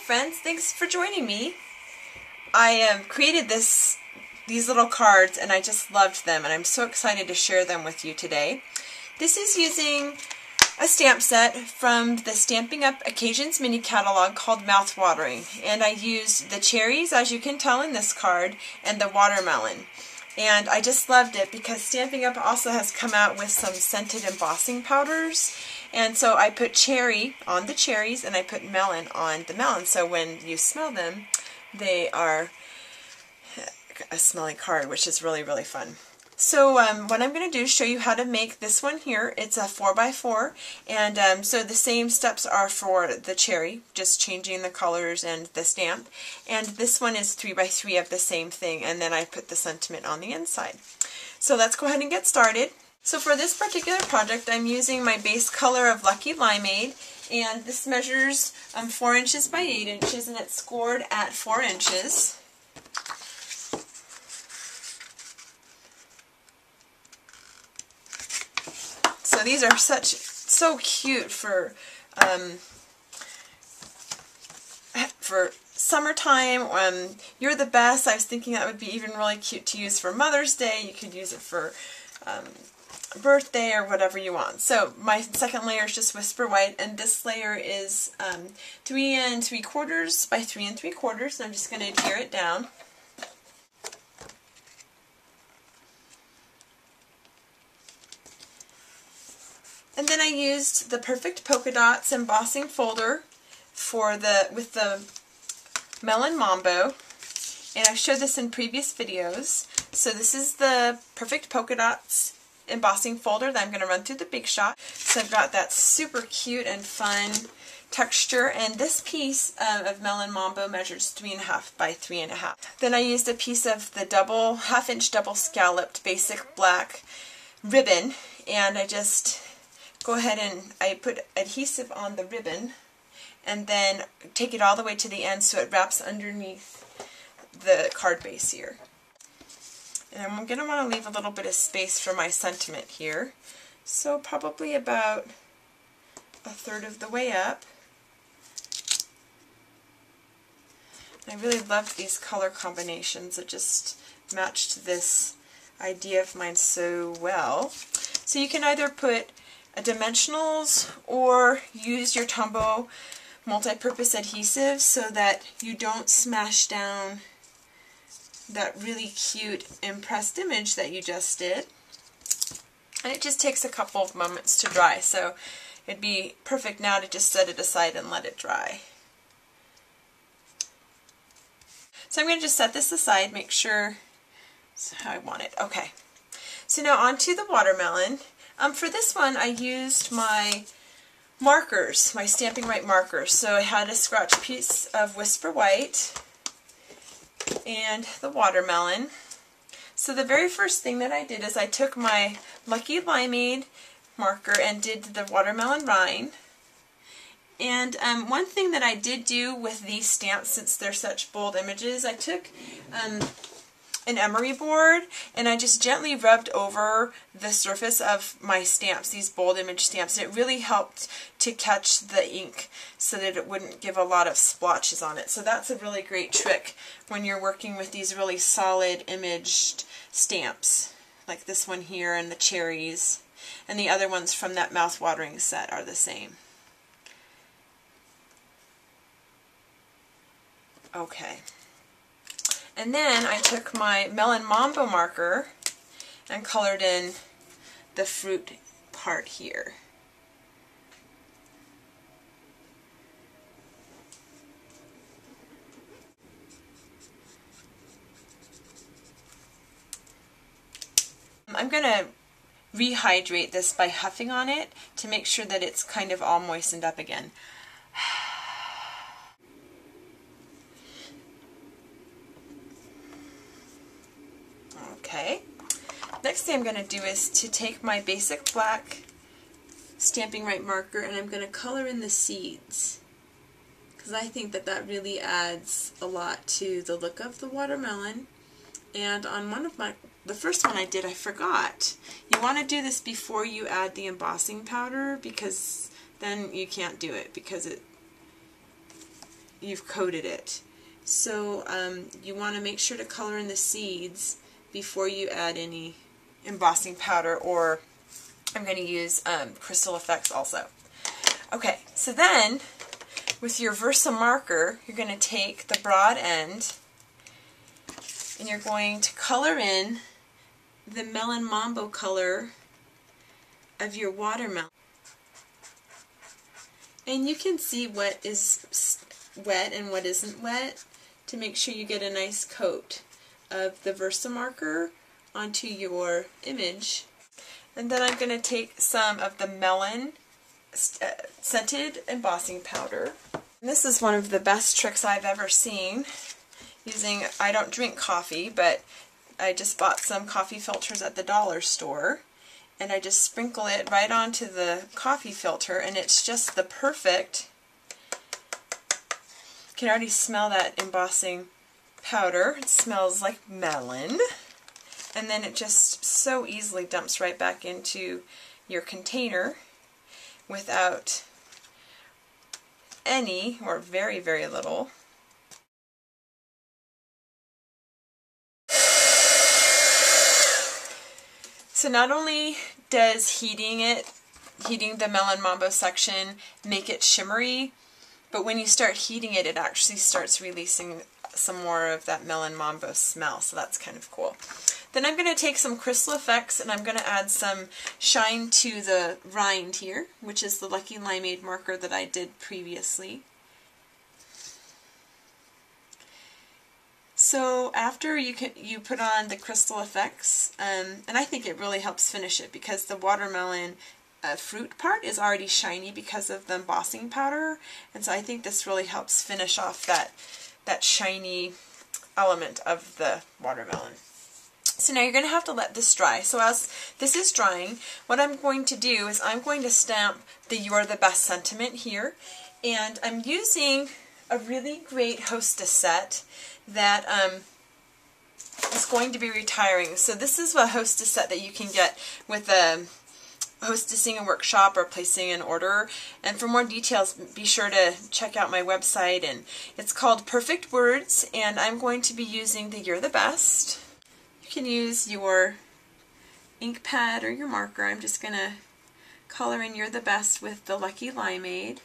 friends, thanks for joining me. I created these little cards and I just loved them and I'm so excited to share them with you today. This is using a stamp set from the Stamping Up Occasions mini catalog called Mouthwatering, and I used the cherries, as you can tell in this card, and the watermelon. And I just loved it because Stamping Up also has come out with some scented embossing powders. And so I put cherry on the cherries and I put melon on the melon. So when you smell them, they are a smelling card, which is really, really fun. So what I'm going to do is show you how to make this one here. It's a 4x4, and so the same steps are for the cherry, just changing the colors and the stamp. And this one is 3x3 of the same thing, and then I put the sentiment on the inside. So let's go ahead and get started. So for this particular project, I'm using my base color of Lucky Limeade, and this measures 4 inches by 8 inches, and it's scored at 4 inches. So these are so cute for summertime. You're the best. I was thinking that would be even really cute to use for Mother's Day. You could use it for birthday or whatever you want. So my second layer is just Whisper White, and this layer is 3 3/4 by 3 3/4. And I'm just going to adhere it down. And then I used the Perfect Polka Dots embossing folder with the Melon Mambo, and I've showed this in previous videos. So this is the Perfect Polka Dots embossing folder that I'm going to run through the Big Shot. So I've got that super cute and fun texture, and this piece of Melon Mambo measures 3.5 by 3.5. Then I used a piece of the 1/2 inch double scalloped basic black ribbon, and I just go ahead and I put adhesive on the ribbon and then take it all the way to the end so it wraps underneath the card base here. And I'm going to want to leave a little bit of space for my sentiment here. So probably about 1/3 of the way up. I really loved these color combinations. It just matched this idea of mine so well. So you can either put dimensionals or use your Tombow multi-purpose adhesive so that you don't smash down that really cute impressed image that you just did. And it just takes a couple of moments to dry, so it'd be perfect now to just set it aside and let it dry. So I'm going to just set this aside, make sure it's how I want it. Okay, so now onto the watermelon. For this one, I used my markers, my Stamping Right markers. So I had a scratch piece of Whisper White and the watermelon. So the very first thing that I did is I took my Lucky Limeade marker and did the watermelon rind. And one thing that I did do with these stamps, since they're such bold images, I took an emery board and I just gently rubbed over the surface of my stamps, these bold image stamps, and it really helped to catch the ink so that it wouldn't give a lot of splotches on it. So that's a really great trick when you're working with these really solid imaged stamps, like this one here and the cherries, and the other ones from that Mouthwatering set are the same. Okay. And then I took my Melon Mambo marker and colored in the fruit part here. I'm going to rehydrate this by huffing on it to make sure that it's kind of all moistened up again. Okay, next thing I'm going to do is to take my basic black Stamping Right marker and I'm going to color in the seeds, because I think that that really adds a lot to the look of the watermelon. And on the first one I did, I forgot. You want to do this before you add the embossing powder, because then you can't do it, because you've coated it. So you want to make sure to color in the seeds before you add any embossing powder, or I'm going to use Crystal Effects also. Okay, so then with your Versa marker, you're going to take the broad end and you're going to color in the Melon Mambo color of your watermelon. And you can see what is wet and what isn't wet to make sure you get a nice coat of the Versa marker onto your image. And then I'm going to take some of the melon scented embossing powder. And this is one of the best tricks I've ever seen using, I don't drink coffee, but I just bought some coffee filters at the dollar store, and I just sprinkle it right onto the coffee filter, and it's just the perfect, you can already smell that embossing powder. It smells like melon, and then it just so easily dumps right back into your container without any, or very, very little, so not only does heating the Melon Mambo section make it shimmery, but when you start heating it, it actually starts releasing some more of that Melon Mambo smell, so that's kind of cool. Then I'm going to take some Crystal Effects and I'm going to add some shine to the rind here, which is the Lucky Limeade marker that I did previously. So after you put on the Crystal Effects, and I think it really helps finish it because the watermelon fruit part is already shiny because of the embossing powder, and so I think this really helps finish off that shiny element of the watermelon. So now you're going to have to let this dry. So as this is drying, what I'm going to do is I'm going to stamp the You're the Best sentiment here, and I'm using a really great Hostess set that is going to be retiring. So this is a Hostess set that you can get with a hostessing a workshop or placing an order. And for more details, be sure to check out my website. And it's called Perfect Words, and I'm going to be using the You're the Best. You can use your ink pad or your marker. I'm just going to color in You're the Best with the Lucky Limeade.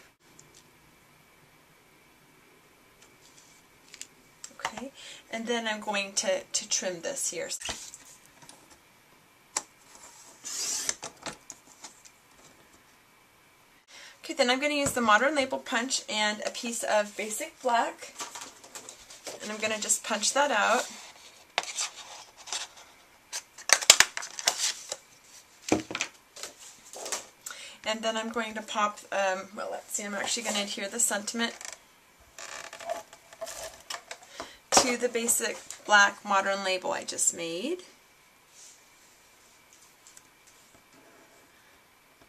Okay, and then I'm going to trim this here. Okay, then I'm going to use the Modern Label Punch and a piece of Basic Black, and I'm going to just punch that out. And then I'm going to pop, well, let's see, I'm actually going to adhere the sentiment to the Basic Black Modern Label I just made.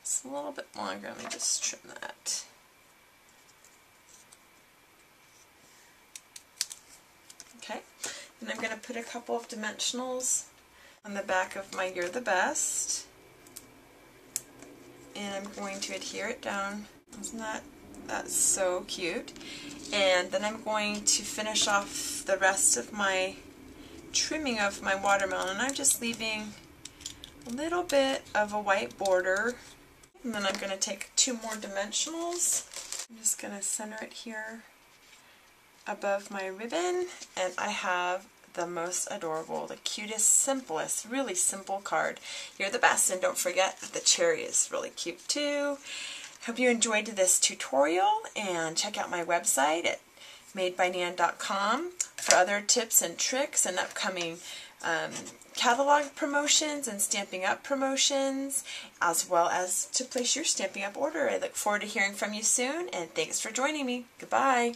It's a little bit longer. Let me just trim that. Okay, and I'm going to put a couple of dimensionals on the back of my You're the Best, and I'm going to adhere it down. Isn't that's so cute? And then I'm going to finish off the rest of my trimming of my watermelon. I'm just leaving a little bit of a white border. And then I'm going to take two more dimensionals. I'm just going to center it here above my ribbon, and I have the most adorable, the cutest, simplest, really simple card. You're the Best, and don't forget that the cherry is really cute too. Hope you enjoyed this tutorial, and check out my website at madebynan.com for other tips and tricks and upcoming catalog promotions and Stampin' Up promotions, as well as to place your Stampin' Up order. I look forward to hearing from you soon, and thanks for joining me. Goodbye.